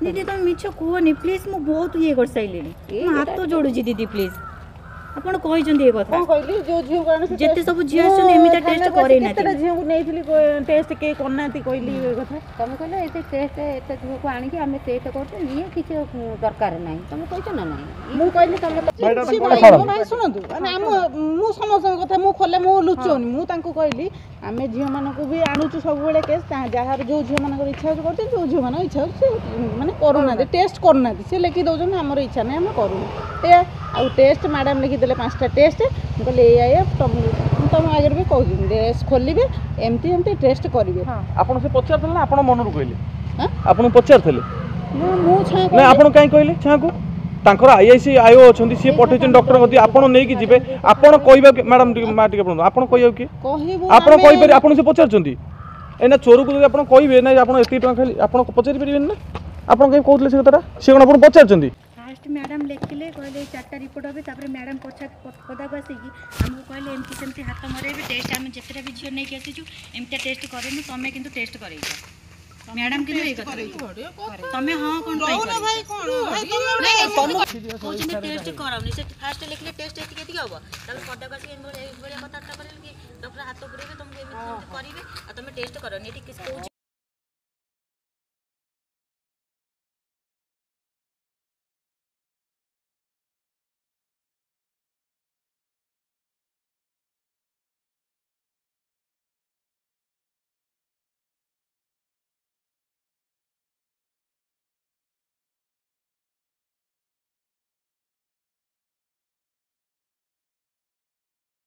दीदी तुम मिछ कहनी प्लीज मु बहुत ये कर साइलेनी हाथ जोड़ुची दीदी प्लीज आपण कहिसंदी ए कथा कौन कहली जो झील को जेते सब झियो आछन एमिता टेस्ट करे ना केते झील को नेइथिली टेस्ट के करनाती कहली ए कथा तुम कहले एते टेस्ट एते झील को आनी कि हमें टेस्ट करते ये किछ दरकार नाही तुम कहछ ना नाही मु कहली तुम भाई सुनंतु माने हम मु समस्त कथा मु खोले मु लुचोनी मु तांको कहली आमे झील मानको भी आनुचु सब बेले केस जहार जो झील मानकर इच्छा करते जो झील मान इच्छा माने करूना टेस्ट करना से लिखि दउछन हमर इच्छा नै हम करू ए आ टेस्ट मैडम लिखि देले 5टा टेस्ट मु कहले ए तुम आगे भी कहूँ ड्रेस खोलिए एमती एमती टेस्ट करेंगे आपन से पचार ना आपन मन रू कहले हां आपन पचार थले मु छा ना आपन काई कहले छा को तांकर आईआईसी आयो अछंती से पठेचन डॉक्टर गति आपन नै कि जिवे आपन कहबा मैडम माटी के आपन कहयो कि कहबो आपन कहि पर आपन से पचारचंती एना चोर को अपन कहबे ना आपन एती टका खाली आपन पचारि परिबेन ना आपन कहि कहतले से कथाटा से कोन आपन पचारचंती फास्ट मैडम लिखले कहले 4टा रिपोर्ट होबे तापर मैडम पछा पदा बसी कि हमहु कहले एमती सेमती हाथ मरेबे टेस्ट हम जेतरा भी झियो नै कि आसीजु एमती टेस्ट करेनु तमे किंतु टेस्ट करैछ मैडम किंतु ए कथा तमे हां कोन भाई कोन भाई तुम कोचिन टेस्ट कराउनी से फास्ट लिखले टेस्ट एती केती होबो ताले पदा बसी एन बोले कथाटा करले कि डॉक्टर हाथ पुरेबे तुमको एमती करिवे आ तमे टेस्ट करनी एटी किस कोच